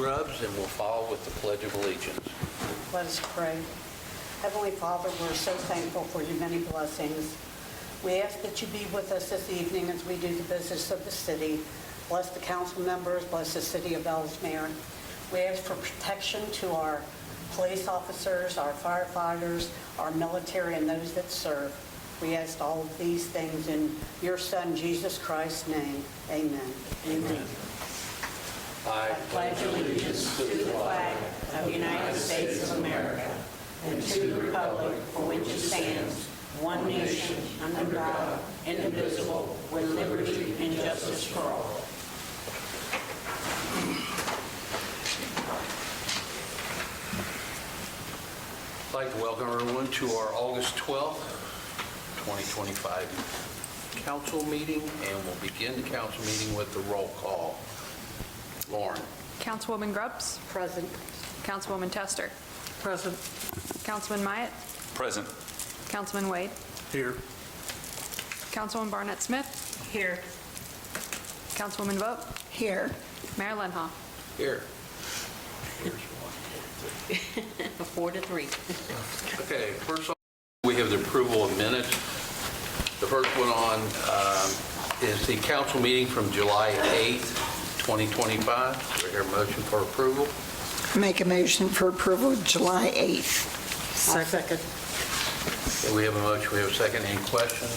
Grubbs, and we'll follow with the Pledge of Allegiance. Let us pray. Heavenly Father, we're so thankful for your many blessings. We ask that you be with us this evening as we do the business of the city. Bless the council members, bless the city of Elsmere. We ask for protection to our police officers, our firefighters, our military, and those that serve. We ask all of these things in your Son, Jesus Christ's name. Amen. Amen. I pledge allegiance to the flag of the United States of America and to the republic for which it stands, one nation, under God, indivisible, with liberty and justice for all. I'd like to welcome everyone to our August 12th, 2025 council meeting, and we'll begin the council meeting with the roll call. Lauren. Councilwoman Grubbs. Present. Councilwoman Tester. Present. Councilman Myatt. Present. Councilman Wade. Here. Councilwoman Barnett Smith. Here. Councilwoman Vogt. Here. Mayor Lenhoff. Here. 4-3. Okay, first off, we have the approval of minutes. The first one on is the council meeting from July 8th, 2025. Do I hear a motion for approval? Make a motion for approval July 8th. Second. Okay, we have a motion, we have a second. Any questions?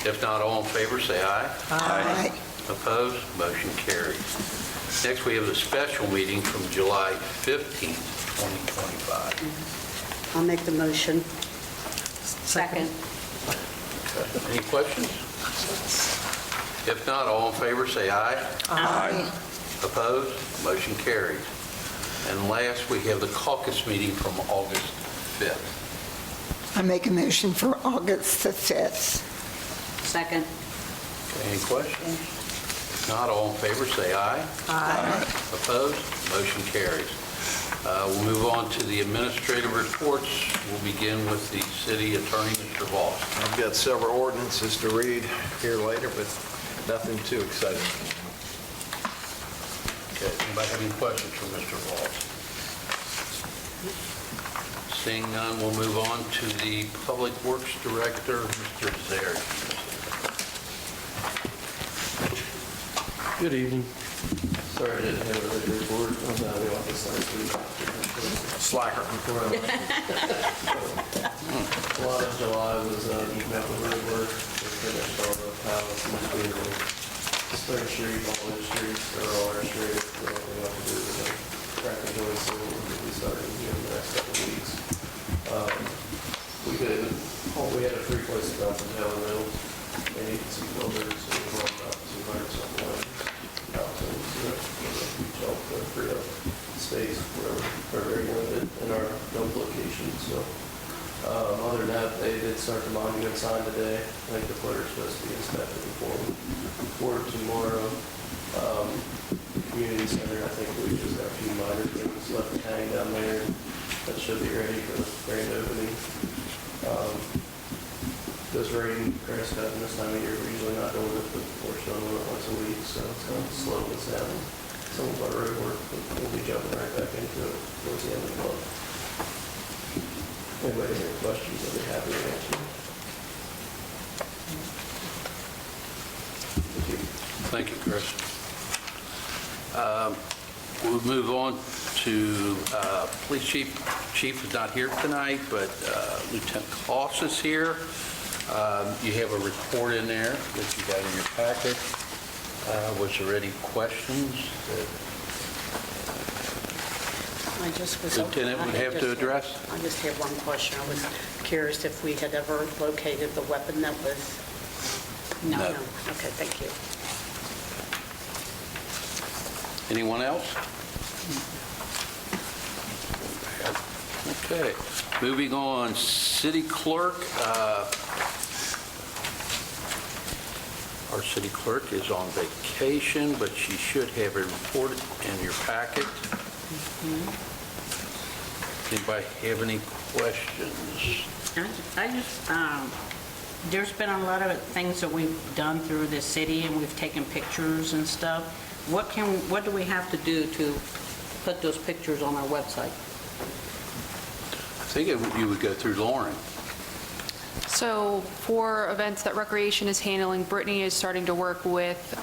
If not, all in favor, say aye. Aye. Opposed? Motion carries. Next, we have the special meeting from July 15th, 2025. I'll make the motion. Second. Any questions? If not, all in favor, say aye. Aye. Opposed? Motion carries. And last, we have the caucus meeting from August 5th. I make a motion for August the 5th. Second. Okay, any questions? If not, all in favor, say aye. Aye. Opposed? Motion carries. We'll move on to the administrative reports. We'll begin with the city attorney, Mr. Voss. I've got several ordinances to read here later, but nothing too exciting. Okay, anybody have any questions for Mr. Voss? Seeing none, we'll move on to the Public Works Director, Mr. Zaire. Good evening. Sorry I didn't have a regular report. I was out of the office last week. Slacker. A lot of July was eating out the road work. We finished all the pallets and the Spring Street, all those streets, they're all our streets. The only thing left to do is crack the joints and we'll be starting in the next couple of weeks. We had a 3-place dump in town mill. They needed some builders, so we brought about 200 something lines out to help free up space where we're very limited in our dump location. So other than that, they did start the monument sign today. I think the footer's supposed to be inspected before tomorrow. Community center, I think we just got a few minor things left to hang down there. That should be ready for the grand opening. This rain, grass cutting this time of year, we're usually not doing it, but we're still doing it once a week, so it's going to slow us down. Some of our road work, we'll be jumping right back into it towards the end of the month. Anybody have any questions, I'll be happy to answer. Thank you. Thank you, Chris. We'll move on to Police Chief. Chief is not here tonight, but Lieutenant Kloss is here. You have a report in there that you got in your packet. Was there any questions that Lieutenant would have to address? I just have one question. I was curious if we had ever located the weapon that was... No. Okay, thank you. Anyone else? Okay, moving on, City Clerk. Our City Clerk is on vacation, but she should have a report in your packet. Anybody have any questions? I just, there's been a lot of things that we've done through the city and we've taken pictures and stuff. what do we have to do to put those pictures on our website? I think you would go through Lauren. So for events that Recreation is handling, Brittany is starting to work with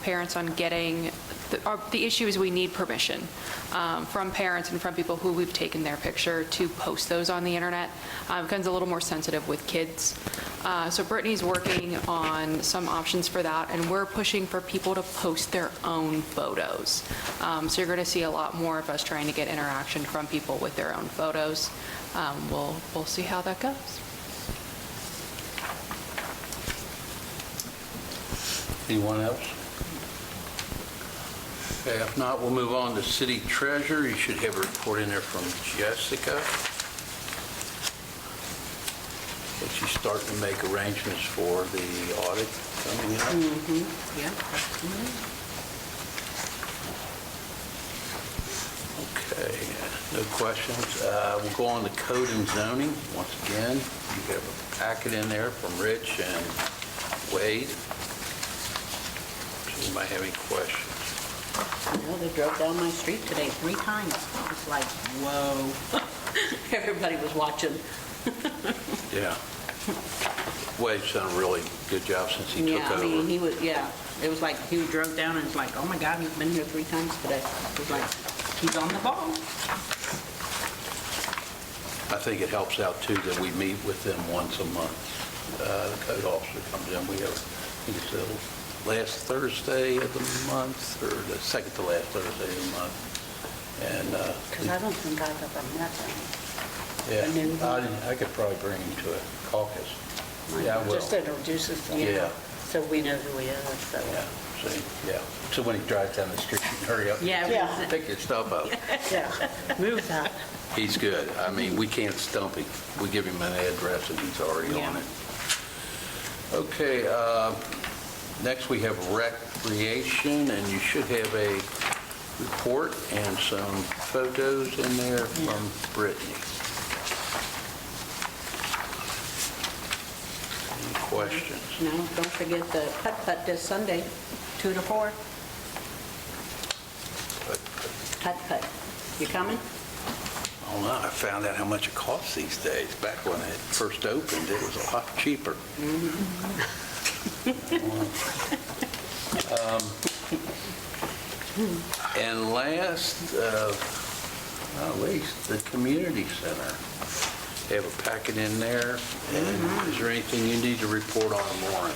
parents on getting, the issue is we need permission from parents and from people who we've taken their picture to post those on the internet. It becomes a little more sensitive with kids. So Brittany's working on some options for that, and we're pushing for people to post their own photos. So you're going to see a lot more of us trying to get interaction from people with their own photos. We'll see how that goes. Anyone else? Okay, if not, we'll move on to city treasurer. You should have a report in there from Jessica. But she's starting to make arrangements for the audit coming up. Yeah. that's coming in. Okay, no questions. We'll go on to code and zoning. Once again, you have a packet in there from Rich and Wade. Does anybody have any questions? Well, they drove down my street today 3 times. It's like, whoa. Everybody was watching. Yeah. Wade's done a really good job since he took Yeah, I over. mean, he was, yeah. It was like, he drove down and it's like, oh my God, he's been here 3 times today. It was like, he's on the ball. I think it helps out too that we meet with them once a month. The code officer comes in, we have, I think it's the last Thursday of the month, or the second to last Thursday of the month. And, Because I don't think I've ever met him. yeah, a new one. I could probably bring him to a caucus. Yeah, I will. Just introduce himself. Yeah. So we know who he is, so. Yeah, see, yeah. So when he drives down the street, you can hurry up. Yeah. Yeah. Pick your stuff up. Yeah, move that. He's good. I mean, we can't stump him. We give him an address and he's already on Yeah. it. Okay, next we have recreation, and you should have a report and some photos in there from Brittany. Any questions? No, don't forget the putt-putt this Sunday, 2 to 4. Putt-putt. You coming? Oh, no, I found out how much it costs these days. Back when it first opened, it was a lot cheaper. And last, not least, the community center. They have a packet in there. And is there anything you need to report on, Lauren?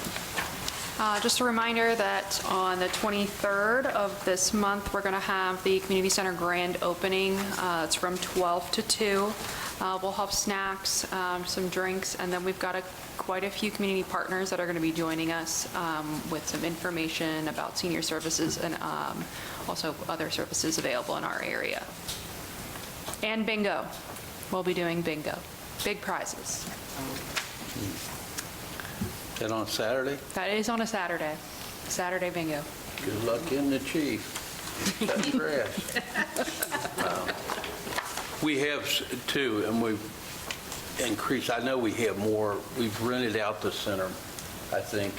Just a reminder that on the 23rd of this month, we're going to have the community center grand opening. It's from 12 to 2. We'll have snacks, some drinks, and then we've got quite a few community partners that are going to be joining us with some information about senior services and also other services available in our area. And bingo. We'll be doing bingo. Big prizes. Is that on Saturday? That is on a Saturday. Saturday bingo. Good luck in the chief. That's grass. We have two, and we've increased, I know we have more, we've rented out the center, I think,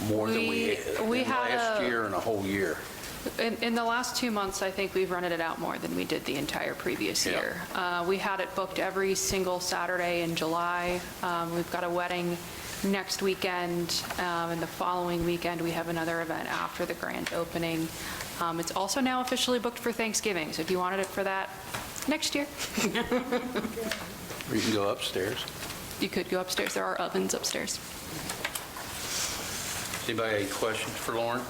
more than we had last year and a whole year. In the last 2 months, I think we've rented it out more than we did the entire previous Yeah. year. We had it booked every single Saturday in July. We've got a wedding next weekend, and the following weekend, we have another event after the grand opening. It's also now officially booked for Thanksgiving, so if you wanted it for that, next year. Or you can go upstairs. You could go upstairs. There are ovens upstairs. Anybody have any questions for Lauren?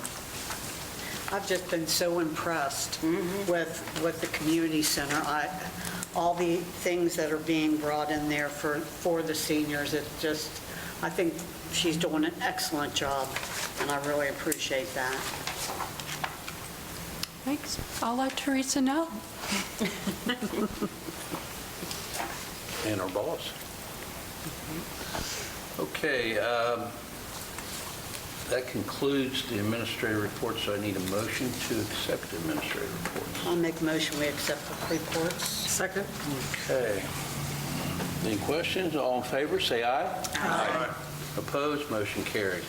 I've just been so impressed with the community center. All the things that are being brought in there for the seniors, it's just, I think she's doing an excellent job, and I really appreciate that. Thanks. I'll let Teresa know. And our boss. Okay, that concludes the administrative report, so I need a motion to accept the administrative reports. I'll make a motion, we accept the reports. Second. Okay. Any questions? All in favor, say aye. Aye. Opposed, motion carries.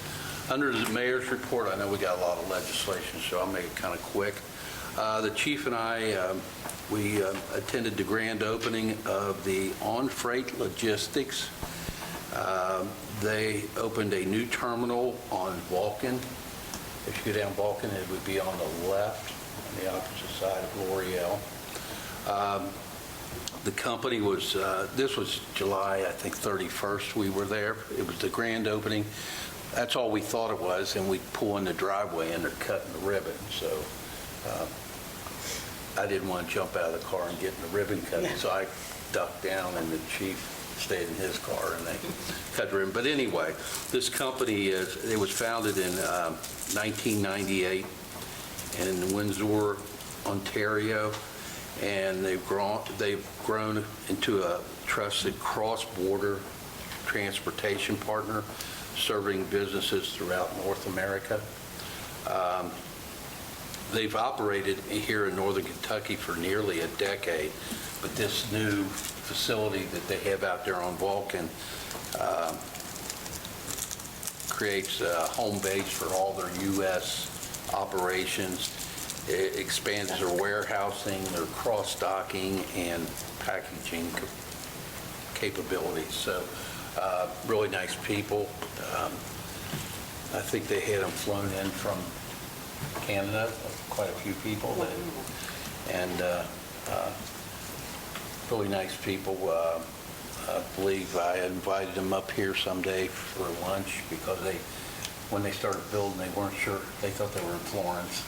Under the mayor's report, I know we got a lot of legislation, so I'll make it kind of quick. The chief and I, we attended the grand opening of the On Freight Logistics. They opened a new terminal on Vulcan. If you go down Vulcan, it would be on the left, on the opposite side of L'Oreal. The company was, this was July, I think, 31st we were there. It was the grand opening. That's all we thought it was, and we pull in the driveway and they're cutting the ribbon. So I didn't want to jump out of the car and get in the ribbon cutting, so I ducked down and the chief stayed in his car and they cut the ribbon. But anyway, this company, it was founded in 1998 in Windsor, Ontario. And they've grown into a trusted cross-border transportation partner, serving businesses throughout North America. They've operated here in Northern Kentucky for nearly a decade, but this new facility that they have out there on Vulcan creates a home base for all their U.S. operations. It expands their warehousing, their cross-docking, and packaging capabilities. So really nice people. I think they had them flown in from Canada, quite a few people, and really nice people. I believe I invited them up here someday for lunch because when they started building, they weren't sure. They thought they were in Florence.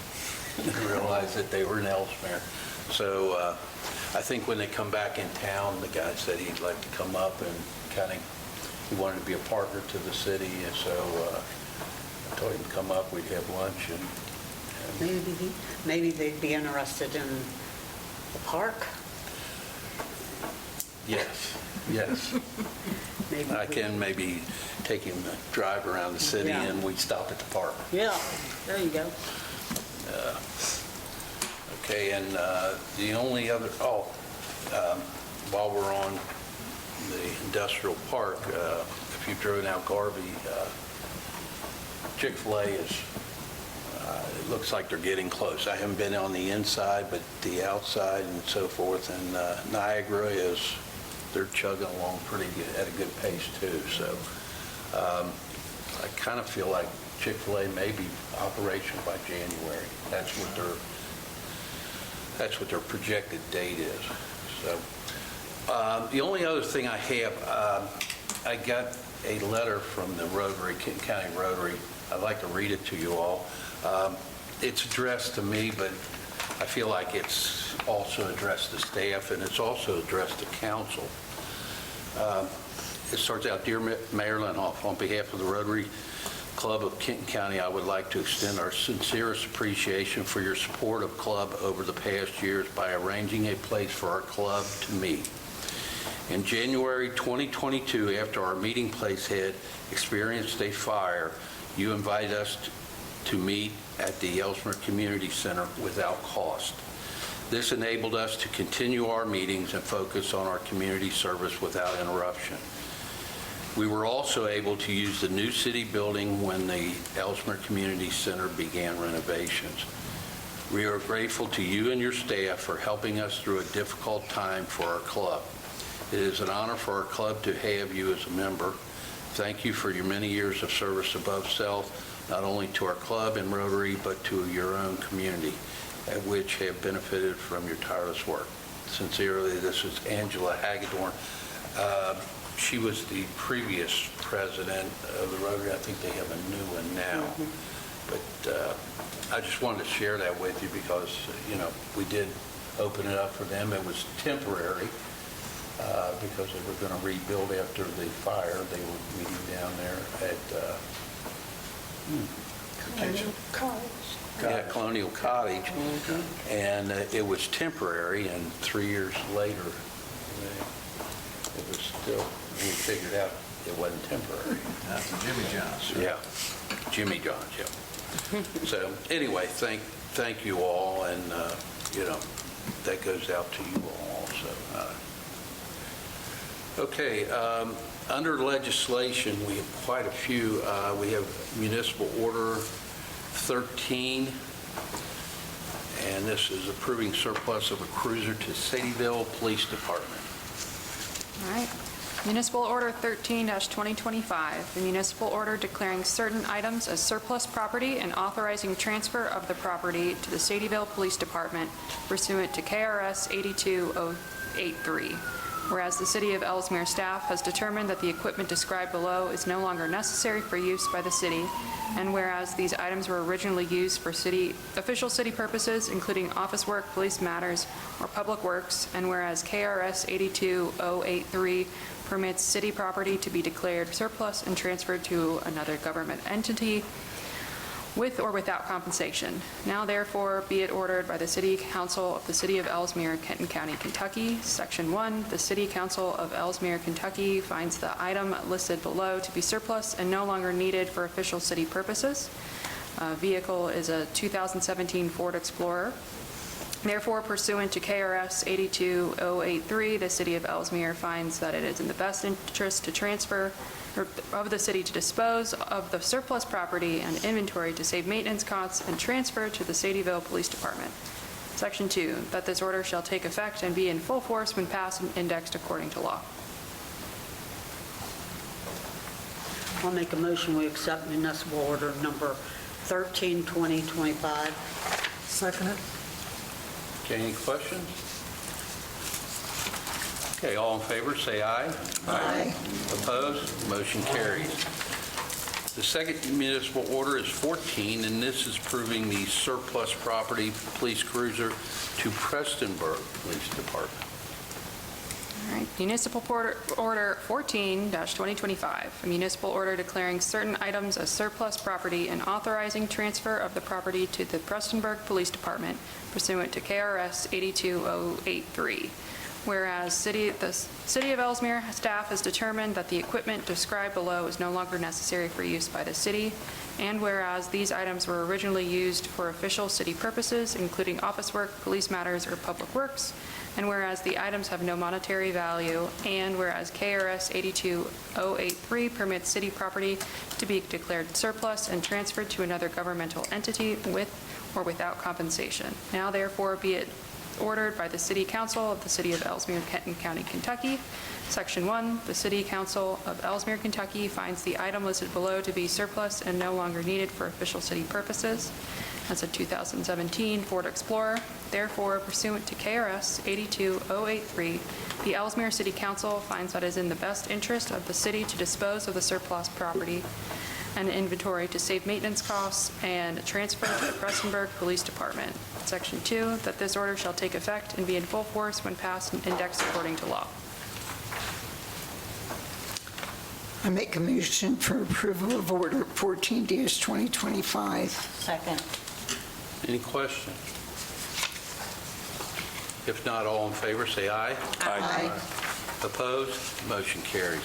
Didn't realize that they were in Elsmere. So I think when they come back in town, the guy said he'd like to come up and he wanted to be a partner to the city, and so I told him to come up, we'd have lunch. And Maybe they'd be interested in the park. Yes. Maybe I can maybe take him a drive around the city and we'd stop at the park. Yeah, there you go. Okay, and the only other, while we're on the industrial park, if you've driven out Garvey, Chick-fil-A is, it looks like they're getting close. I haven't been on the inside, but the outside and so forth, and Niagara they're chugging along pretty good, at a good pace too. So I kind of feel like Chick-fil-A may be operational by January. That's what their projected date is. So the only other thing I have, I got a letter from the Rotary, Kenton County Rotary. I'd like to read it to you all. It's addressed to me, but I feel like it's also addressed to staff, and it's also addressed to council. It starts out, Dear Mayor Lenhoff, on behalf of the Rotary Club of Kenton County, I would like to extend our sincerest appreciation for your support of club over the past years by arranging a place for our club to meet. In January 2022, after our meeting place had experienced a fire, you invited us to meet at the Elsmere Community Center without cost. This enabled us to continue our meetings and focus on our community service without interruption. We were also able to use the new city building when the Elsmere Community Center began renovations. We are grateful to you and your staff for helping us through a difficult time for our club. It is an honor for our club to have you as a member. Thank you for your many years of service above self, not only to our club and Rotary, but to your own community, at which have benefited from your tireless work. Sincerely, this is Angela Hagedorn. She was the previous president of the Rotary. I think they have a new one now. But I just wanted to share that with you because, we did open it up for them. It was temporary because they were going to rebuild after the fire. They were meeting down there at Colonial Cottage. And it was temporary, and 3 years later, it was still, we figured out it wasn't temporary. That's Jimmy John's. Yeah, Jimmy John's, yeah. So anyway, thank you all, and, that goes out to you all also. Okay, under legislation, we have quite a few. We have municipal order 13, and this is approving surplus of a cruiser to Sadieville Police Department. All right. Municipal Order 13-2025, the municipal order declaring certain items as surplus property and authorizing transfer of the property to the Sadieville Police Department pursuant to KRS 82083. Whereas the City of Elsmere staff has determined that the equipment described below is no longer necessary for use by the city, and whereas these items were originally used for official city purposes, including office work, police matters, or public works, and whereas KRS 82083 permits city property to be declared surplus and transferred to another government entity with or without compensation. Now therefore be it ordered by the City Council of the City of Elsmere, Kenton County, Kentucky, Section 1, the City Council of Elsmere, Kentucky finds the item listed below to be surplus and no longer needed for official city purposes. Vehicle is a 2017 Ford Explorer. Therefore, pursuant to KRS 82083, the City of Elsmere finds that it is in the best interest to transfer of the city to dispose of the surplus property and inventory to save maintenance costs and transfer to the Sadieville Police Department. Section 2, that this order shall take effect and be in full force when passed and indexed according to law. I'll make a motion, we accept municipal order number 13, 2025. Second it. Okay, any questions? Okay, all in favor, say aye. Aye. Opposed? Motion carries. The second municipal order is 14, and this is approving the surplus property police cruiser to Prestonburg Police Department. All right, Municipal Order 14-2025, a municipal order declaring certain items as surplus property and authorizing transfer of the property to the Prestonburg Police Department pursuant to KRS 82083. Whereas the City of Elsmere staff has determined that the equipment described below is no longer necessary for use by the city, and whereas these items were originally used for official city purposes, including office work, police matters, or public works, and whereas the items have no monetary value, and whereas KRS 82083 permits city property to be declared surplus and transferred to another governmental entity with or without compensation. Now therefore be it ordered by the City Council of the City of Elsmere, Kenton County, Kentucky. Section 1, the City Council of Elsmere, Kentucky finds the item listed below to be surplus and no longer needed for official city purposes. That's a 2017 Ford Explorer. Therefore, pursuant to KRS 82083, the Elsmere City Council finds that it is in the best interest of the city to dispose of the surplus property and inventory to save maintenance costs and transfer to the Prestonburg Police Department. Section 2, that this order shall take effect and be in full force when passed and indexed according to law. I make a motion for approval of Order 14-2025. Second. Any questions? If not, all in favor, say aye. Aye. Opposed? Motion carries.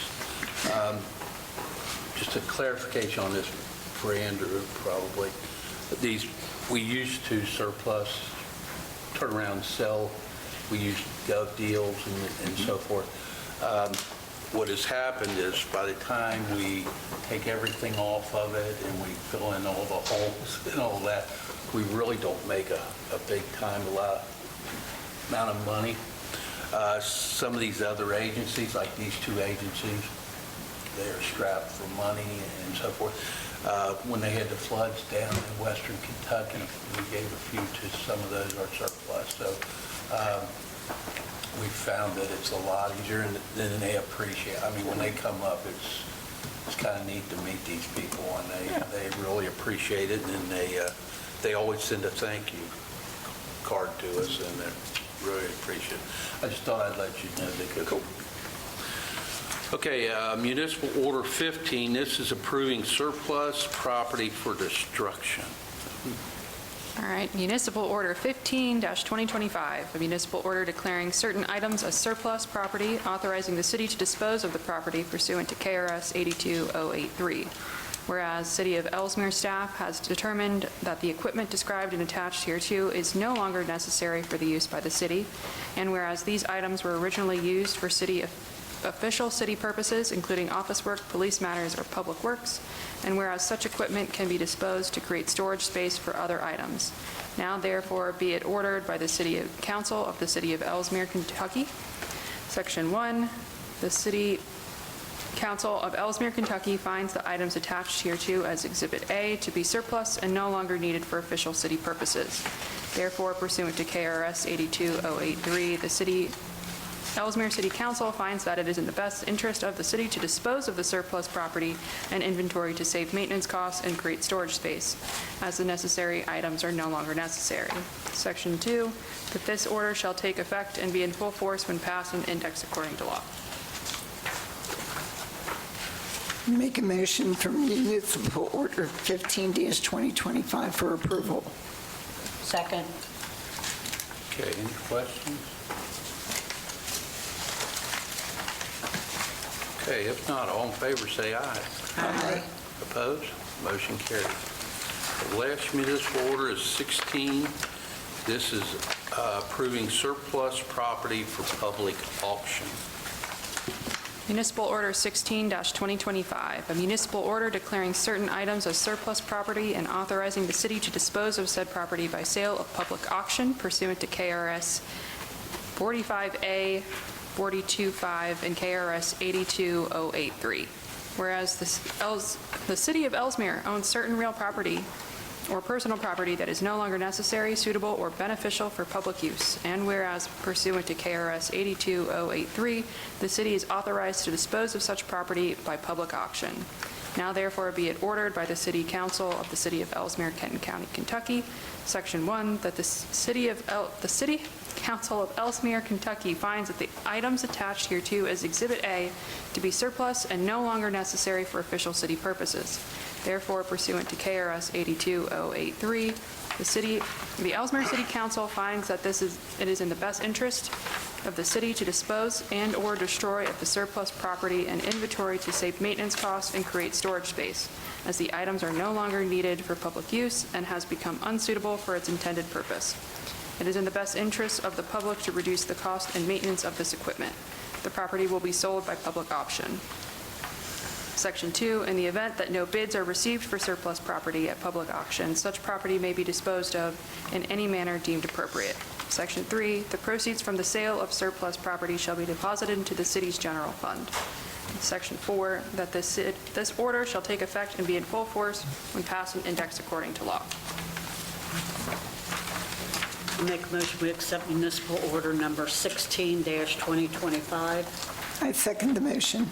Just a clarification on this for Andrew, probably. These, we used to surplus, turn around and sell. We used gov deals and so forth. What has happened is by the time we take everything off of it and we fill in all the holes and all that, we really don't make a big time amount of money. Some of these other agencies, like these two agencies, they're strapped for money and so forth. When they had the floods down in western Kentucky, we gave a few to some of those, our surplus. So we found that it's a lot easier and they appreciate it. I mean, when they come up, it's kind of neat to meet these people, and they really appreciate it, and they always send a thank you card to us, and they really appreciate it. I just thought I'd let you know because. Cool. Okay, Municipal Order 15, this is approving surplus property for destruction. All right, Municipal Order 15-2025, a municipal order declaring certain items as surplus property, authorizing the city to dispose of the property pursuant to KRS 82083. Whereas City of Elsmere staff has determined that the equipment described and attached hereto is no longer necessary for the use by the city, and whereas these items were originally used for official city purposes, including office work, police matters, or public works, and whereas such equipment can be disposed to create storage space for other items. Now therefore be it ordered by the City Council of the City of Elsmere, Kentucky. Section 1, the City Council of Elsmere, Kentucky finds the items attached hereto as Exhibit A to be surplus and no longer needed for official city purposes. Therefore, pursuant to KRS 82083, the Elsmere City Council finds that it is in the best interest of the city to dispose of the surplus property and inventory to save maintenance costs and create storage space, as the necessary items are no longer necessary. Section 2, that this order shall take effect and be in full force when passed and indexed according to law. Make a motion for Municipal Order 15-2025 for approval. Second. Okay, any questions? Okay, if not, all in favor, say aye. Aye. Opposed? Motion carries. The last municipal order is 16. This is approving surplus property for public auction. Municipal Order 16-2025, a municipal order declaring certain items as surplus property and authorizing the city to dispose of said property by sale of public auction pursuant to KRS 45A 425 and KRS 82083. Whereas the City of Elsmere owns certain real property or personal property that is no longer necessary, suitable, or beneficial for public use. And whereas pursuant to KRS 82083, the city is authorized to dispose of such property by public auction. Now therefore be it ordered by the City Council of the City of Elsmere, Kenton County, Kentucky, Section 1, that the City Council of Elsmere, Kentucky finds that the items attached hereto as Exhibit A to be surplus and no longer necessary for official city purposes. Therefore, pursuant to KRS 82083, the Elsmere City Council finds that it is in the best interest of the city to dispose and/or destroy of the surplus property and inventory to save maintenance costs and create storage space, as the items are no longer needed for public use and has become unsuitable for its intended purpose. It is in the best interest of the public to reduce the cost and maintenance of this equipment. The property will be sold by public auction. Section 2, in the event that no bids are received for surplus property at public auction, such property may be disposed of in any manner deemed appropriate. Section 3, the proceeds from the sale of surplus property shall be deposited into the city's general fund. Section 4, that this order shall take effect and be in full force when passed and indexed according to law. I make a motion we accept municipal order number 16-2025. I second the motion.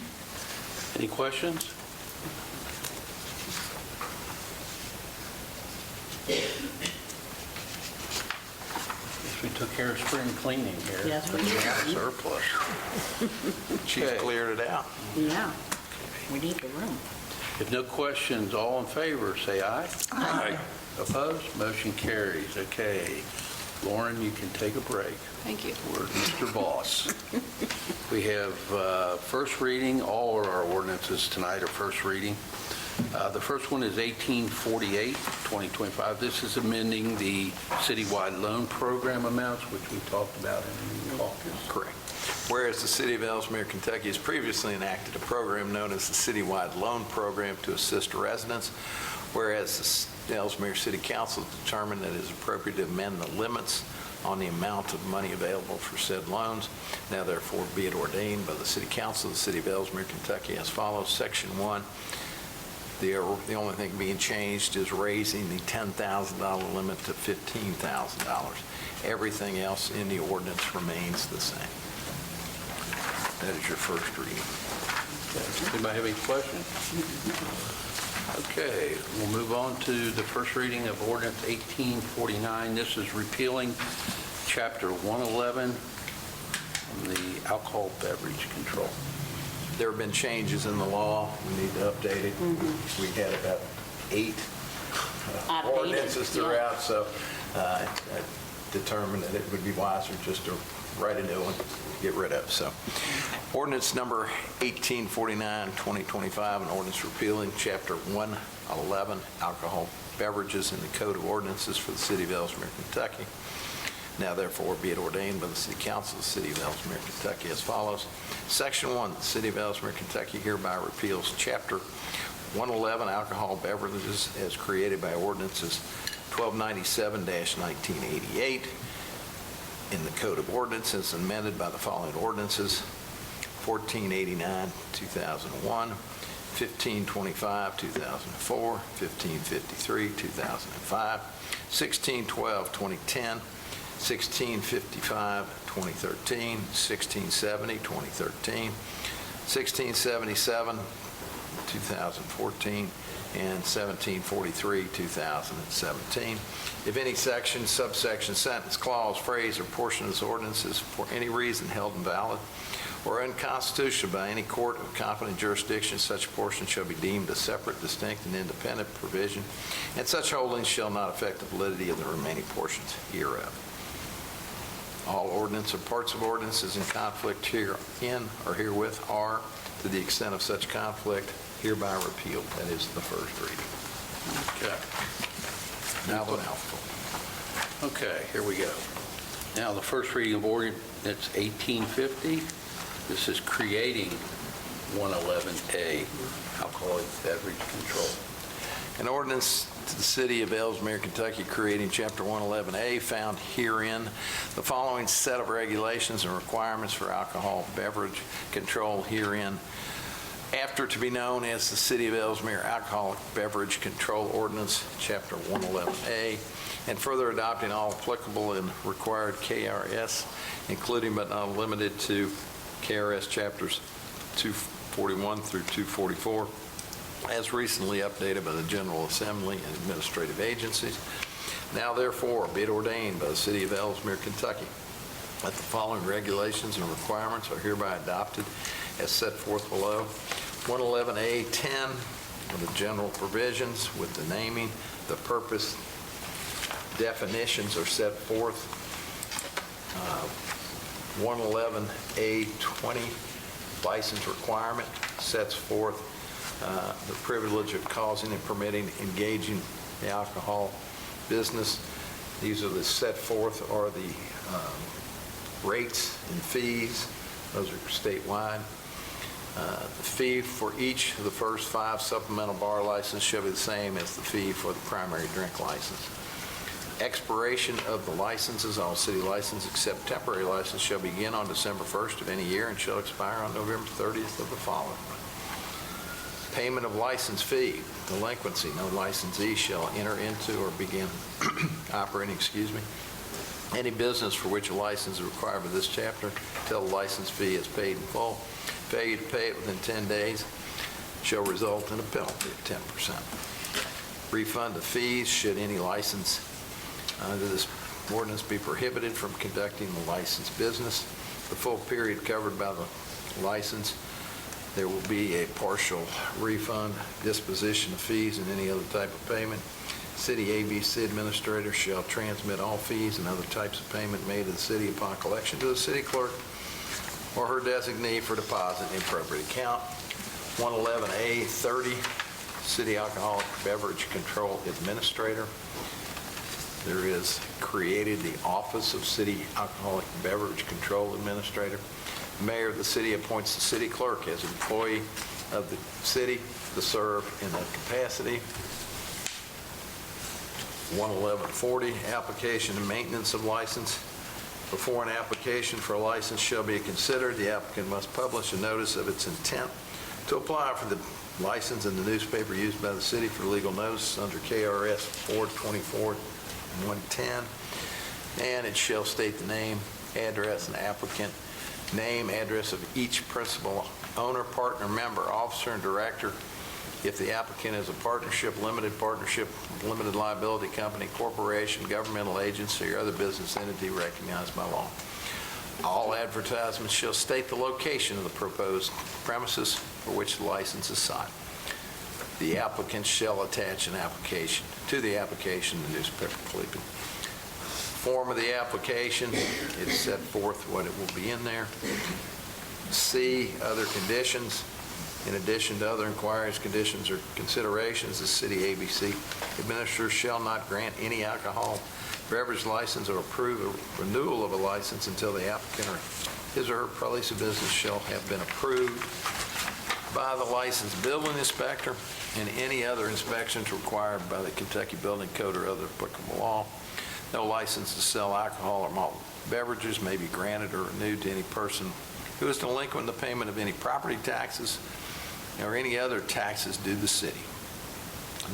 Any questions? Guess we took care of spring cleaning here. Yes, we did. Surplus. She's Okay. cleared it out. Yeah, we need the room. If no questions, all in favor, say aye. Aye. Opposed? Motion carries. Okay. Lauren, you can take a break. Thank you. We're Mr. Boss. We have first reading. All of our ordinances tonight are first reading. The first one is 1848, 2025. This is amending the citywide loan program amounts, which we talked about in the caucus. Correct. Whereas the City of Elsmere, Kentucky has previously enacted a program known as the Citywide Loan Program to assist residents, whereas the Elsmere City Council determined that it is appropriate to amend the limits on the amount of money available for said loans. Now therefore be it ordained by the City Council of the City of Elsmere, Kentucky as follows. Section 1, the only thing being changed is raising the $10,000 limit to $15,000. Everything else in the ordinance remains the same. That is your first reading. Anybody have any questions? Okay, we'll move on to the first reading of ordinance 1849. This is repealing Chapter 111 on the alcohol beverage control. There have been changes in the law. We need to update it. We had about 8 Outdated, ordinances throughout, so I determined that it would be wiser just to write a new one, get rid of. So ordinance number 1849, 2025, an ordinance repealing Chapter 111, alcohol beverages in the Code of Ordinances for the City of Elsmere, Kentucky. Now therefore be it ordained by the City Council of the City of Elsmere, Kentucky as follows. Section 1, the City of Elsmere, Kentucky hereby repeals Chapter 111, Alcohol Beverages, as created by ordinances 1297-1988 in the Code of Ordinances, amended by the following ordinances: 1489, 2001, 1525, 2004, 1553, 2005, 1612, 2010, 1655, 2013, 1670, 2013, 1677, 2014, and 1743, 2017. If any section, subsection, sentence, clause, phrase, or portion of this ordinance is for any reason held invalid or unconstitutional by any court of competent jurisdiction, such portion shall be deemed a separate, distinct, and independent provision, and such holdings shall not affect the validity of the remaining portions hereof. All ordinance or parts of ordinances in conflict herein or herewith are, to the extent of such conflict, hereby repealed. That is the first reading. Okay. Now the mouthful. Okay, here we go. Now, the first reading of ordinance 1850. This is creating 111A, alcoholic beverage control. An ordinance to the City of Elsmere, Kentucky, creating Chapter 111A, found herein the following set of regulations and requirements for alcohol beverage control herein, after to be known as the City of Elsmere Alcoholic Beverage Control Ordinance, Chapter 111A, and further adopting all applicable and required KRS, including but not limited to KRS Chapters 241 through 244, as recently updated by the General Assembly and administrative agencies. Now therefore be it ordained by the City of Elsmere, Kentucky, that the following regulations and requirements are hereby adopted as set forth below. 111A10, the general provisions with the naming, the purpose, definitions are set forth. 111A20, license requirement, sets forth the privilege of causing and permitting engaging the alcohol business. These are the set forth are the rates and fees. Those are statewide. The fee for each of the first 5 supplemental bar licenses shall be the same as the fee for the primary drink license. Expiration of the licenses, all city licenses except temporary license, shall begin on December 1st of any year and shall expire on November 30th of the following. Payment of license fee, delinquency, no licensee shall enter into or begin operating, any business for which a license is required by this chapter until the license fee is paid in full. Failure to pay it within 10 days shall result in a penalty of 10%. Refund of fees should any license under this ordinance be prohibited from conducting the licensed business. The full period covered by the license, there will be a partial refund, disposition of fees, and any other type of payment. City ABC administrator shall transmit all fees and other types of payment made to the city upon collection to the city clerk or her designee for deposit in the appropriate account. 111A30, City Alcoholic Beverage Control Administrator. There is created the Office of City Alcoholic Beverage Control Administrator. The mayor of the city appoints the city clerk as employee of the city to serve in that capacity. 11140, application and maintenance of license. Before an application for a license shall be considered, the applicant must publish a notice of its intent to apply for the license in the newspaper used by the city for legal notice under KRS 424-110, and it shall state the name, address, and applicant, name, address of each principal owner, partner, member, officer, and director. If the applicant is a partnership, limited liability company, corporation, governmental agency, or other business entity recognized by law. All advertisements shall state the location of the proposed premises for which the license is sought. The applicant shall attach an application to the application in the newspaper clipping. Form of the application, it's set forth what it will be in there. C, other conditions. In addition to other inquiries, conditions, or considerations, the city ABC administrator shall not grant any alcohol beverage license or approve a renewal of a license until the applicant or his or her place of business shall have been approved by the licensed building inspector and any other inspections required by the Kentucky Building Code or other applicable law. No license to sell alcohol or malt beverages may be granted or renewed to any person who is delinquent in the payment of any property taxes or any other taxes due the city.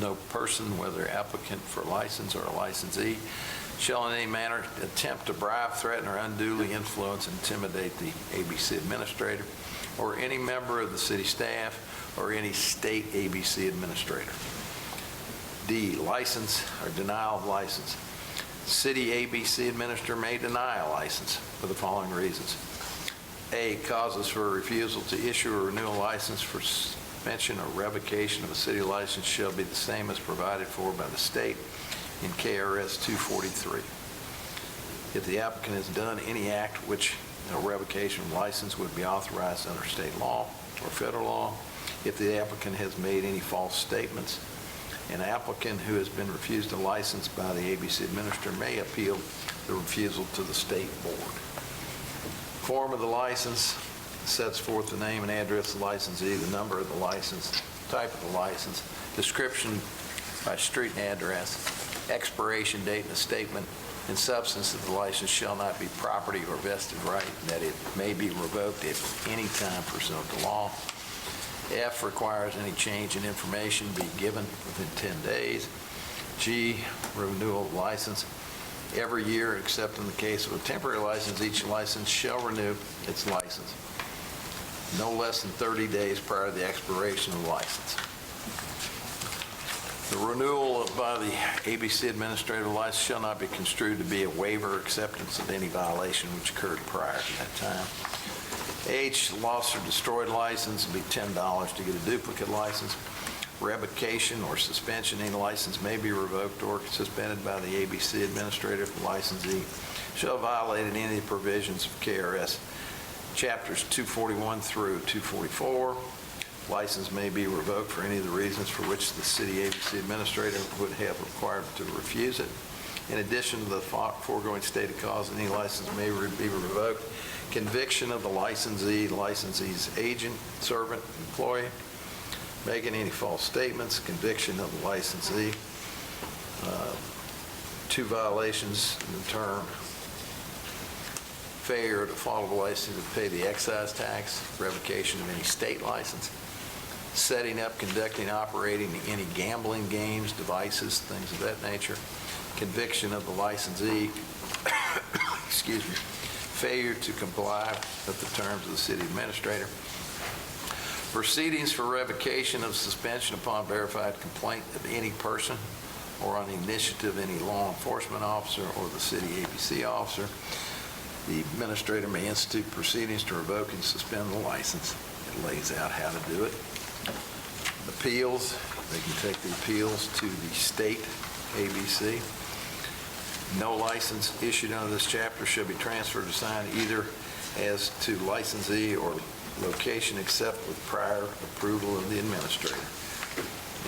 No person, whether applicant for license or a licensee, shall in any manner attempt to bribe, threaten, or unduly influence, intimidate the ABC administrator or any member of the city staff or any state ABC administrator. D, license or denial of license. City ABC administrator may deny a license for the following reasons. A, causes for refusal to issue a renewal license for suspension or revocation of a city license shall be the same as provided for by the state in KRS 243. If the applicant has done any act which a revocation of license would be authorized under state law or federal law, if the applicant has made any false statements, an applicant who has been refused a license by the ABC administrator may appeal the refusal to the state board. Form of the license sets forth the name and address of the licensee, the number of the license, type of the license, description by street and address, expiration date, and a statement in substance that the license shall not be property or vested right, and that it may be revoked at any time pursuant to law. F, requires any change in information be given within 10 days. G, renewal of license. Every year, except in the case of a temporary license, each license shall renew its license no less than 30 days prior to the expiration of the license. The renewal by the ABC administrative license shall not be construed to be a waiver or acceptance of any violation which occurred prior to that time. H, lost or destroyed license would be $10 to get a duplicate license. Revocation or suspension, any license may be revoked or suspended by the ABC administrator if the licensee shall have violated any of the provisions of KRS chapters 241 through 244. License may be revoked for any of the reasons for which the city ABC administrator would have required to refuse it. In addition to the foregoing stated cause, any license may be revoked. Conviction of the licensee, licensee's agent, servant, employee, making any false statements, conviction of the licensee, 2 violations in the term, failure to follow the license to pay the excise tax, revocation of any state license, setting up, conducting, operating any gambling games, devices, things of that nature, conviction of the licensee, excuse me, failure to comply with the terms of the city administrator, proceedings for revocation of suspension upon verified complaint of any person or on the initiative of any law enforcement officer or the city ABC officer. The administrator may institute proceedings to revoke and suspend the license. It lays out how to do it. Appeals, they can take the appeals to the state ABC. No license issued under this chapter shall be transferred or signed either as to licensee or location except with prior approval of the administrator.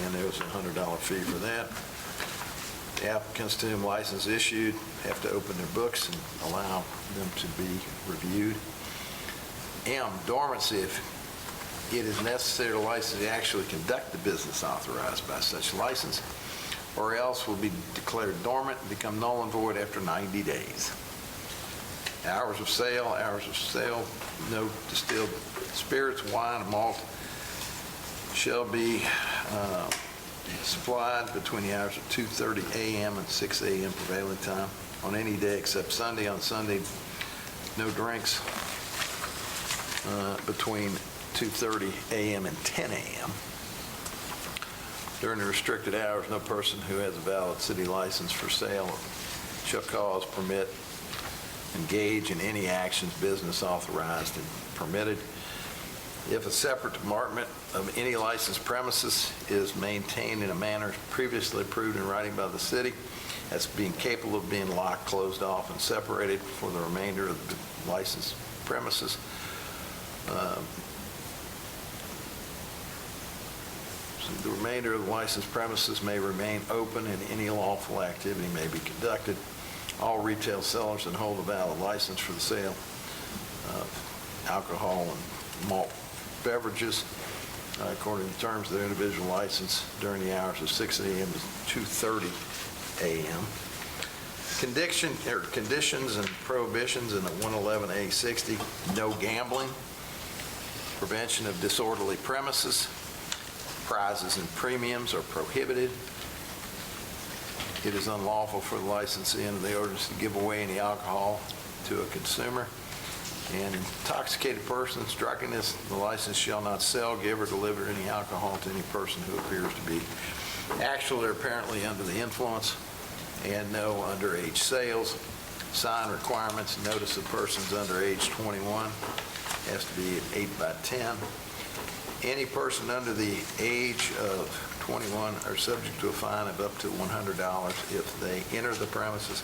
And there's a $100 fee for that. The applicants to whom license issued have to open their books and allow them to be reviewed. M, dormancy. If it is necessary to license to actually conduct the business authorized by such license, or else will be declared dormant and become null and void after 90 days. Hours of sale, no distilled spirits, wine, and malt shall be supplied between the hours of 2:30 a.m. and 6 a.m. prevailing time on any day except Sunday. On Sunday, no drinks between 2:30 a.m. and 10 a.m. During the restricted hours, no person who has a valid city license for sale shall cause, permit, engage in any actions business authorized and permitted. If a separate department of any licensed premises is maintained in a manner previously approved in writing by the city, as being capable of being locked, closed off, and separated for the remainder of the licensed premises, the remainder of the licensed premises may remain open and any lawful activity may be conducted. all retail sellers that hold a valid license for the sale of alcohol and malt beverages according to the terms of their individual license during the hours of 6 a.m. to 2:30 a.m. Conditions and prohibitions in the 111A60, no gambling, prevention of disorderly premises, prizes and premiums are prohibited. It is unlawful for the licensee under the ordinance to give away any alcohol to a consumer. And intoxicated persons, drunkenness, the license shall not sell, give, or deliver any alcohol to any person who appears to be actually or apparently under the influence, and no underage sales. Sign requirements, notice of persons under age 21 has to be at 8 by 10. Any person under the age of 21 are subject to a fine of up to $100 if they enter the premises,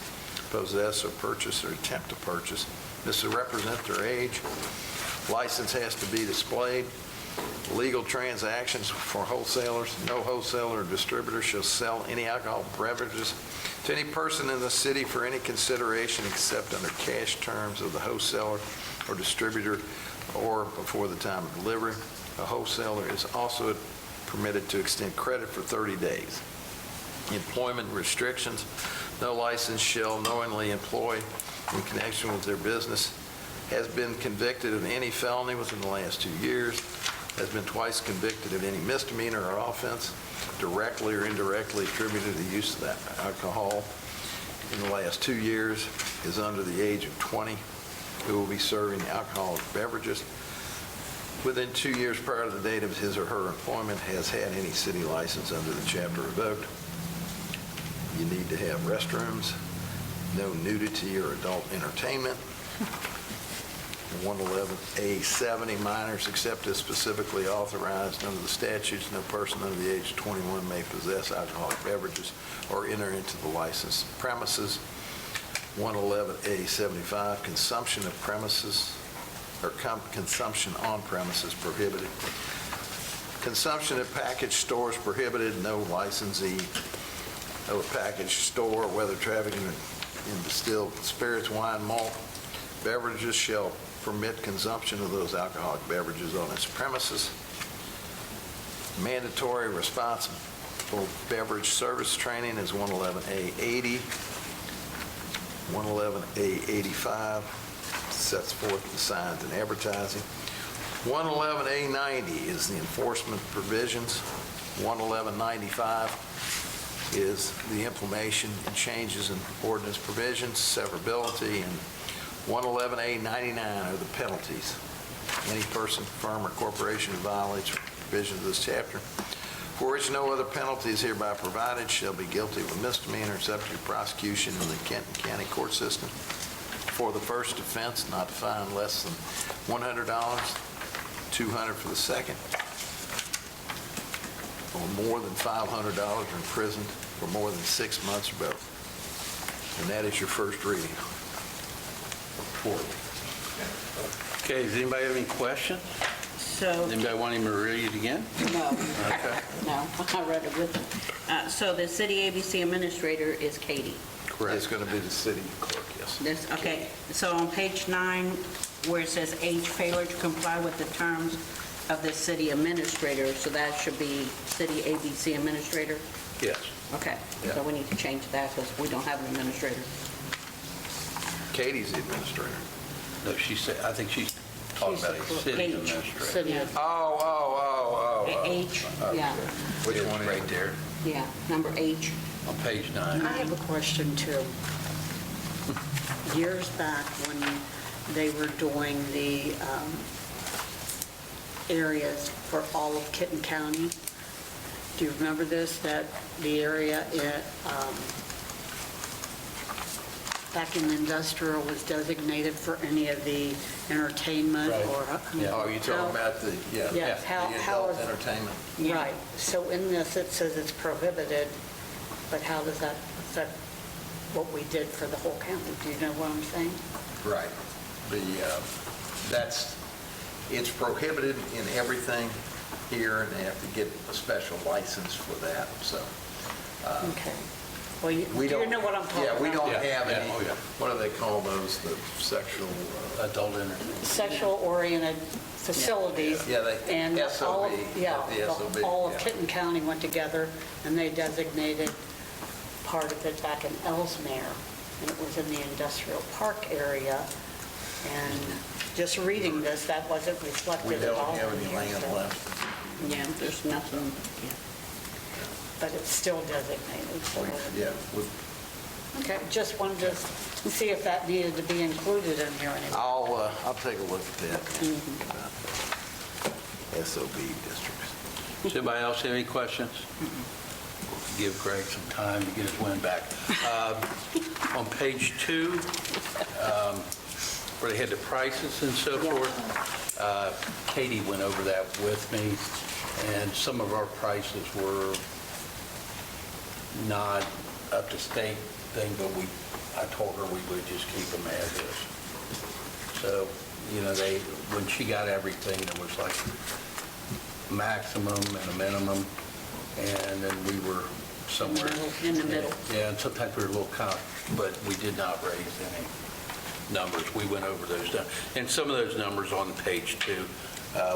possess or purchase or attempt to purchase. This will represent their age. License has to be displayed. Legal transactions for wholesalers. No wholesaler or distributor shall sell any alcohol beverages to any person in the city for any consideration except under cash terms of the wholesaler or distributor or before the time of delivery. A wholesaler is also permitted to extend credit for 30 days. Employment restrictions. No license shall knowingly employ in connection with their business, has been convicted of any felony within the last 2 years, has been twice convicted of any misdemeanor or offense, directly or indirectly attributed to the use of that alcohol in the last 2 years, is under the age of 20, who will be serving alcoholic beverages. Within 2 years prior to the date of his or her employment, has had any city license under the chapter revoked. You need to have restrooms, no nudity or adult entertainment. 111A70, minors except as specifically authorized under the statutes. No person under the age of 21 may possess alcoholic beverages or enter into the licensed premises. 111A75, consumption of premises or consumption on premises prohibited. Consumption at package stores prohibited. No licensee of a package store, whether trafficking in distilled spirits, wine, malt beverages, shall permit consumption of those alcoholic beverages on its premises. Mandatory responsible beverage service training is 111A80. 111A85 sets forth the signs and advertising. 111A90 is the enforcement provisions. 11195 is the implementation and changes in ordinance provisions, severability, and 111A99 are the penalties. Any person, firm, or corporation who violates provisions of this chapter, for which no other penalty is hereby provided, shall be guilty of a misdemeanor subject to prosecution in the Kenton County court system. For the first offense, not to fine less than $100, $200 for the second, or more than $500 or in prison for more than 6 months or both. And that is your first reading. Okay, does anybody have any questions? So, Anybody want him to read it again? no, Okay. no, I read it with him. So the city ABC administrator is Katie. It's going to be the city clerk, yes. This, okay, so on page 9, where it says age failure to comply with the terms of the city administrator, so that should be city ABC administrator? Yes. Okay, Yeah. so we need to change that because we don't have an administrator. Katie's the administrator. No, she said, I think she's talking about a city Age. administrator. City. Oh. H, yeah, Which one is it? Right there, yeah, number H. on page 9. I have a question too. Years back when they were doing the areas for all of Kenton County, do you remember this, that the area back in industrial was designated for any of the entertainment Right. or? Yeah. Oh, you're talking about the, Yes, the how adult is- entertainment. Right, so in this, it says it's prohibited, but how does that affect what we did for the whole county? Do you know what I'm saying? Right. It's prohibited in everything here, and they have to get a special license for that, so. Okay. Well, you We don't. know what I'm talking about. Yeah, we don't Yeah, have yeah, any, oh, yeah. what do they call those, the sexual? Adult entertainment. Sexual-oriented facilities. Yeah, they, And all, SOB, yeah, the SOB. all of yeah. Kitten County went together, and they designated part of it back in Elsmere, and it was in the industrial park area. And just reading this, that wasn't reflected We at all. don't have in any here, land so- left. Yeah, there's nothing, but it's still designated, so. Yeah, we- Okay, just wanted to see if that needed to be included in here anymore. I'll take a look at that. SOB districts. Does anybody else have any questions? Give Greg some time to get his wind back. On page 2, where they had the prices and so Yeah. forth, Katie went over that with me, and some of our prices were not up to state thing, but I told her we would just keep them as is. So, when she got everything, there was like maximum and a minimum, and then we were somewhere. In the middle. Yeah, and sometimes we were a little but we did not raise any numbers. We went over those. And some of those numbers on page 2,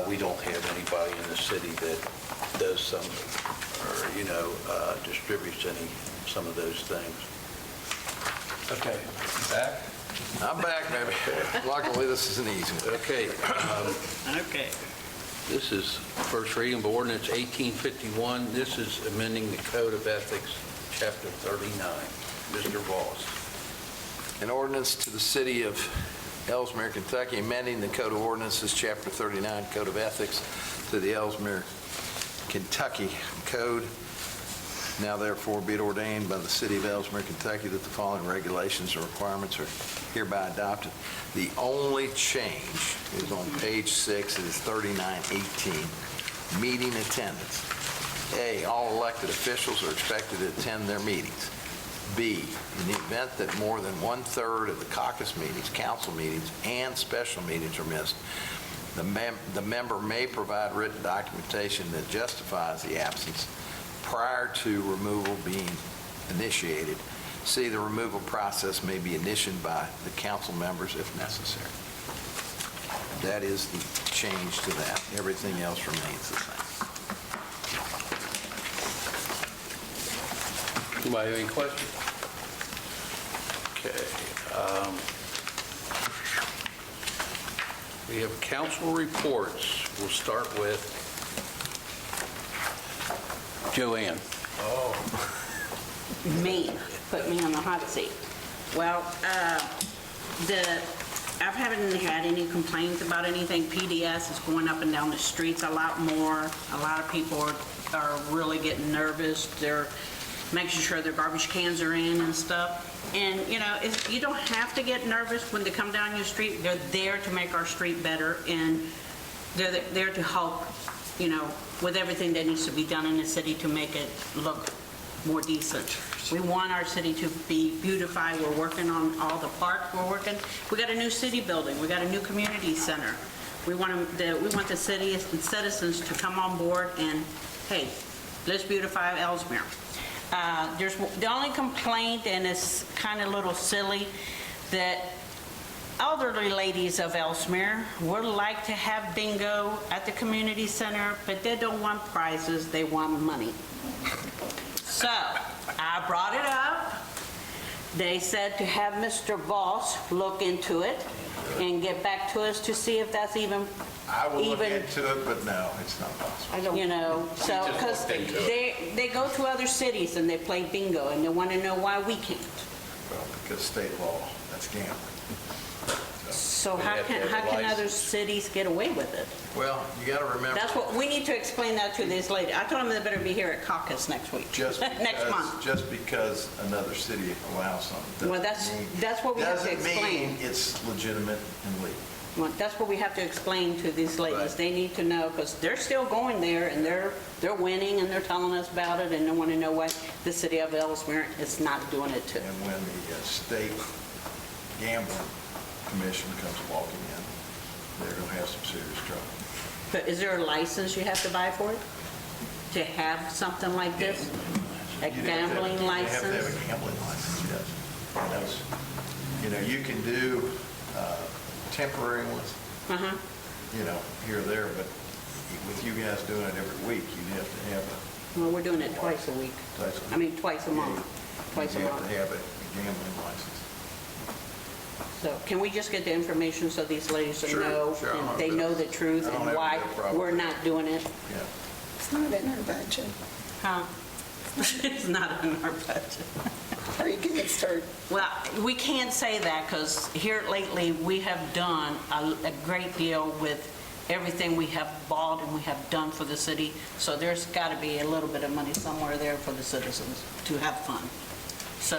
we don't have anybody in the city that does some, or, distributes some of those things. Okay, back? I'm back, baby. Luckily, this is an easy one. Okay, Okay. this is first reading of ordinance 1851. This is amending the Code of Ethics, Chapter 39. Mr. Voss. An ordinance to the city of Elsmere, Kentucky, amending the Code of Ordinances, Chapter 39, Code of Ethics, to the Elsmere, Kentucky Code. Now therefore be it ordained by the city of Elsmere, Kentucky, that the following regulations and requirements are hereby adopted. The only change is on page 6, it is 3918, meeting attendance. A, all elected officials are expected to attend their meetings. B, in the event that more than 1/3 of the caucus meetings, council meetings, and special meetings are missed, the member may provide written documentation that justifies the absence prior to removal being initiated. C, the removal process may be initiated by the council members if necessary. That is the change to that. Everything else remains the same. Anybody have any questions? Okay. We have council reports. We'll start with Joanne. Me, put me on the hot seat. Well, I haven't had any complaints about anything. PDS is going up and down the streets a lot more. A lot of people are really getting nervous. They're making sure their garbage cans are in and stuff. And, you don't have to get nervous when they come down your street. They're there to make our street better, and they're there to help, with everything that needs to be done in the city to make it look more decent. We want our city to be beautified. We're working on all the parks. We got a new city building. We got a new community center. We want the city and citizens to come on board and, hey, let's beautify Elsmere. There's the only complaint, and it's kind of a little silly, that elderly ladies of Elsmere would like to have bingo at the community center, but they don't want prizes, they want money. So I brought it up. They said to have Mr. Voss look into it and get back to us to see if that's even. I will look into it, but no, it's not possible. So, because they go to other cities and they play bingo, and they want to know why we can't. Well, because state law, that's gambling. So They how have to can have a other license. cities get away with it? Well, you got to remember. That's what, we need to explain that to this lady. I told them they better be here at caucus next week, next month. Just because another city allows something. Well, that's what we have to Doesn't explain. mean it's legitimate and legal. Well, that's what we have to explain to these ladies. Right. They need to know, because they're still going there, and they're winning, and they're telling us about it, and they want to know why the city of Elsmere is not doing it too. And when the state gambling commission comes walking in, they're going to have some serious trouble. But is there a license you have to buy for it? To have something like this? A gambling You have to have license? a gambling license, yes. And those, you can do temporary ones, Uh-huh. here or there, but with you guys doing it every week, you'd have to have Well, we're doing it twice a week. Twice a month. Twice a you have month. to have a gambling license. So can we just get the information so these ladies will Sure, know, sure, and they know the truth I don't and have why no problem. we're not doing it? Yeah. It's not in our budget. Huh? It's not in our budget. Are you going to start? Well, we can't say that because here lately, we have done a great deal with everything we have bought and we have done for the city. So there's got to be a little bit of money somewhere there for the citizens to have fun. So,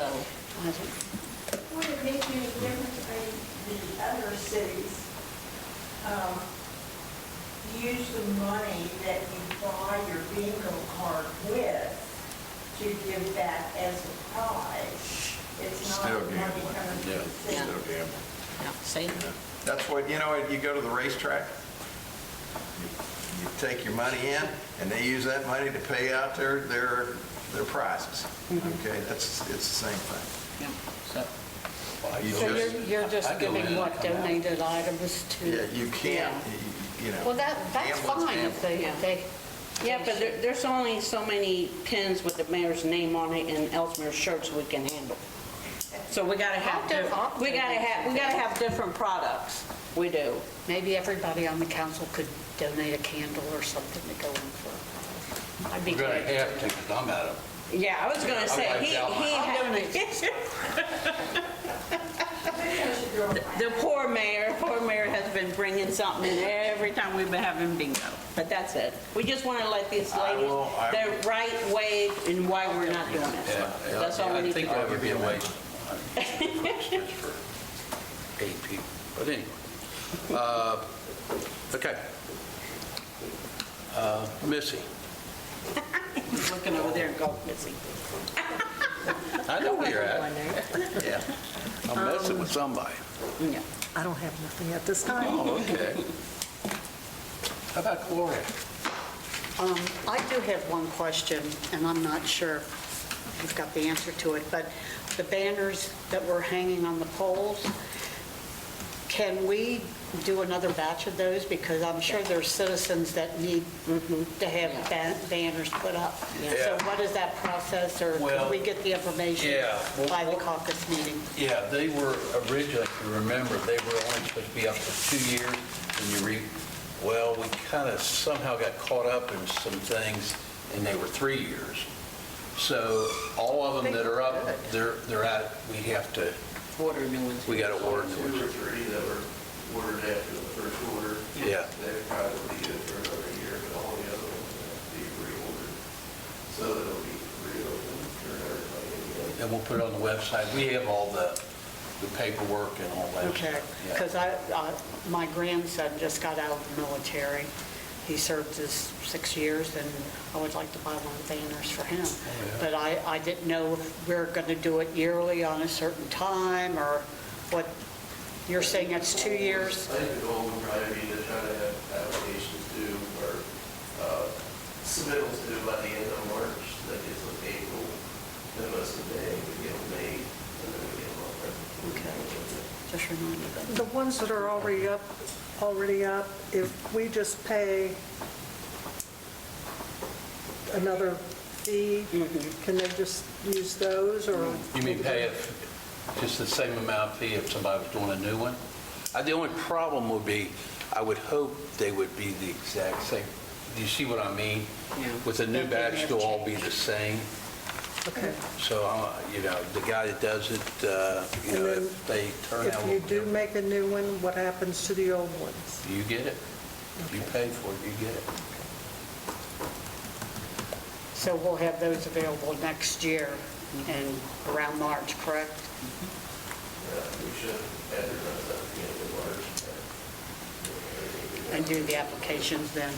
Would it make any difference if the other cities use the money that you buy your bingo card with to give back as a prize? It's not Still money gambling. coming to the Yeah. city. Still gambling. yeah, see? That's what, you go to the racetrack, you take your money in, and they use that money to pay out their prizes. Okay, it's the same thing. Yeah, so. You So just- you're just I go in giving and what, come out. donated items to? Yeah, you can't, Well, that's gambling's fine if they. Yeah, but there's only so many pins with the mayor's name on it and Elsmere shirts we can handle. So we gotta have, we gotta have different products. We do. Maybe everybody on the council could donate a candle or something to go in for. I'd be We're going to glad. have to, because I'm out of. Yeah, I was gonna say, the poor mayor has been bringing something in every time we've been having bingo. But that's it. We just wanna let these ladies, the right way and why we're not doing it. That's all we need to I think do. that would be a waste. Just for 8 people, but anyway. Okay. Missy, He's looking over there and go, Missy. I know where you're at. Yeah, I'm messing with somebody. Yeah. I don't have nothing at this time. Oh, okay. How about Gloria? I do have one question, and I'm not sure if you've got the answer to it, but the banners that we're hanging on the poles, can we do another batch of those? Because I'm sure there's citizens that need to have banners put up. So Yeah. what is that process, or Well, can we get the information yeah, well, by the caucus meeting? Yeah, they were originally, if you remember, they were only supposed to be up for 2 years, and well, we kind of somehow got caught up in some things, and they were 3 years. So all of them that are up, they're at, we have to, Order new ones. we got to order new 2 ones. or 3 that were ordered after the first order. Yeah. They're probably be good for another year, but all the other ones have to be reordered. So that'll be reopened for everybody again. And we'll put it on the website. We have all the paperwork and all that. Okay, Yeah. because my grandson just got out of the military. He served his 6 years, and I would like to buy one of the banners for him. But I didn't know if we're going to do it yearly on a certain time, or what, you're saying it's 2 years? I think the goal would probably be to try to have applications due or submittals due by the end of March. That gives them April, then most of May, we get them May, and then we get them all ready. Okay, just remind me that. The ones that are already up, if we just pay another fee, can they just use those, or? You mean pay it just the same amount fee if somebody was doing a new one? The only problem would be, I would hope they would be the exact same. Do you see what I mean? Yeah. With the new batch, they'll all be the same. Okay. So, the guy that does it, And then if they turn out. If you do make a new one, what happens to the old ones? You get it. You pay for it, you get it. So we'll have those available next year and around March, correct? We should advertise that at the end of March. And do the applications then?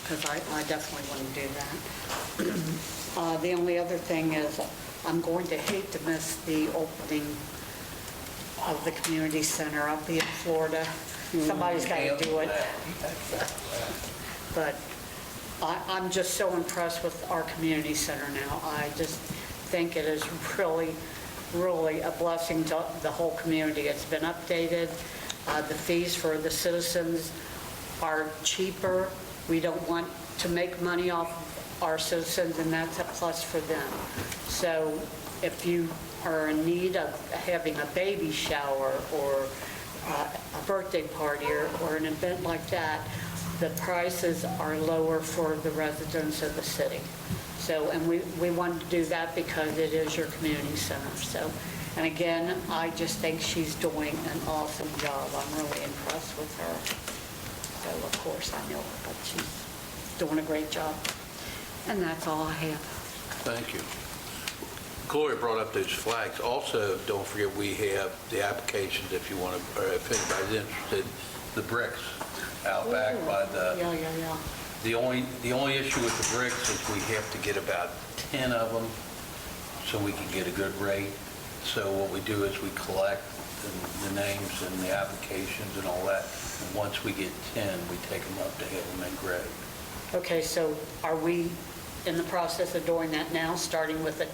Because I definitely want to do that. The only other thing is, I'm going to hate to miss the opening of the community center. I'll be in Florida. Somebody's got to do it. But I'm just so impressed with our community center now. I just think it is really, really a blessing to the whole community. It's been updated. The fees for the citizens are cheaper. We don't want to make money off of our citizens, and that's a plus for them. So if you are in need of having a baby shower or a birthday party or an event like that, the prices are lower for the residents of the city. So, and we wanted to do that because it is your community center. So, and again, I just think she's doing an awesome job. I'm really impressed with her. So, of course, I know her, but she's doing a great job. And that's all I have. Thank you. Gloria brought up those flags. Also, don't forget, we have the applications, if you want to, or if anybody's interested, the bricks out back by the... Yeah. The only issue with the bricks is we have to get about 10 of them so we can get a good rate. So what we do is we collect the names and the applications and all that. And once we get 10, we take them up to have them engraved. Okay, so are we in the process of doing that now, starting with a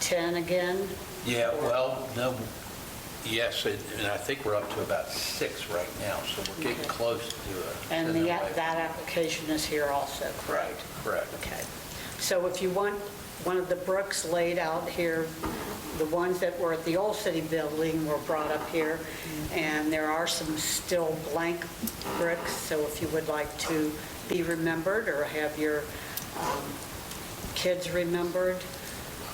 10 again? Yeah, well, no, yes, and I think we're up to about 6 right now, so we're getting Okay. close to it. And that application is here also, Right, correct. Okay. So if you want one of the bricks laid out here, the ones that were at the old city building were brought up here, and there are some still blank bricks, so if you would like to be remembered or have your kids remembered,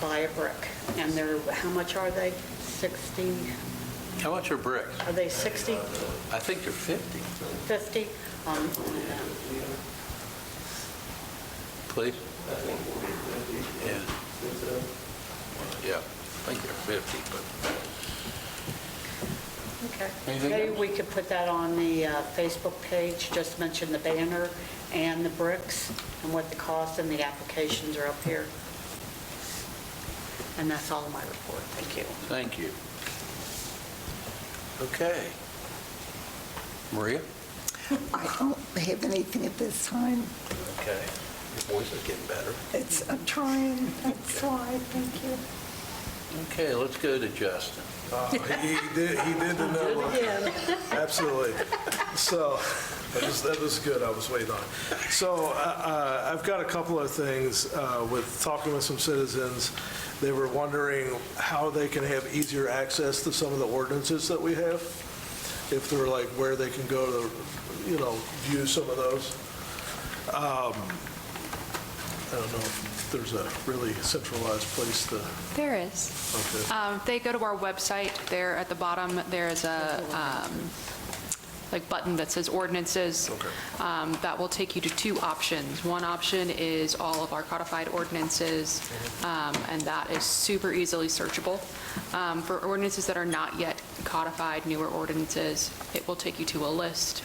buy a brick. And they're, how much are they? 60? How much are bricks? Are they 60? I think they're 50. 50? Please? Yeah. Yeah, I think they're 50, but... Okay. Anything Maybe else? we could put that on the Facebook page, just mention the banner and the bricks and what the cost and the applications are up here. And that's all my report. Thank you. Thank you. Okay. Maria? I don't have anything at this time. Okay. Your voice is getting better. I'm trying, that's why, thank you. Okay, let's go to Justin. He did the network. Absolutely. So that was good. I was waiting on it. So I've got a couple of things with talking with some citizens. They were wondering how they can have easier access to some of the ordinances that we have. If they're like where they can go to, view some of those. I don't know if there's a really centralized place to. There is. Okay. They go to our website. There at the bottom, there is a button that says ordinances. Okay. That will take you to 2 options. One option is all of our codified ordinances, and that is super easily searchable. For ordinances that are not yet codified, newer ordinances, it will take you to a list.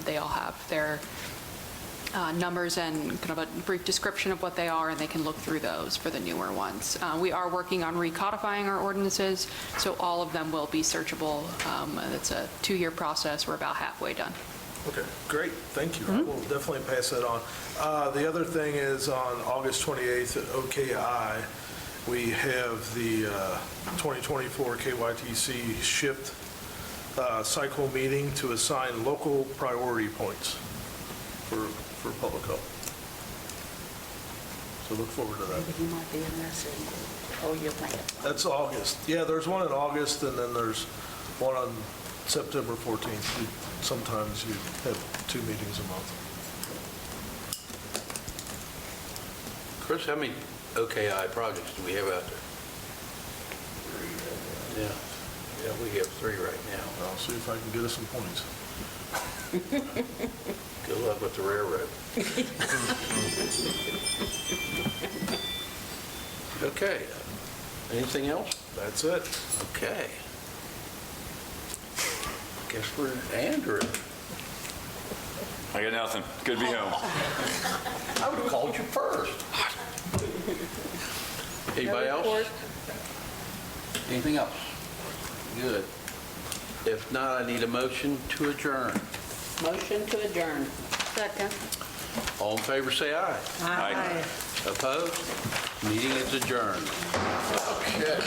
They all have their numbers and kind of a brief description of what they are, and they can look through those for the newer ones. We are working on recodifying our ordinances, so all of them will be searchable. It's a 2-year process. We're about halfway done. Okay, great, thank you. I will definitely pass that on. The other thing is on August 28th at OKI, we have the 2024 KYTC shift cycle meeting to assign local priority points for public health. So look forward to that. You might be in there soon. Oh, you're playing. That's August. Yeah, there's one in August, and then there's one on September 14th. Sometimes you have 2 meetings a month. Chris, how many OKI projects do we have out there? Yeah, we have 3 right now. I'll see if I can get us some points. Good luck with the railroad. Okay. Anything else? That's it. Okay. Guess we're Andrew. I got nothing. Good to be home. I would have called you first. Anybody else? Anything else? Good. If not, I need a motion to adjourn. Motion to adjourn. Second. All in favor, say aye. Aye. Opposed? Meeting is adjourned. Yeah.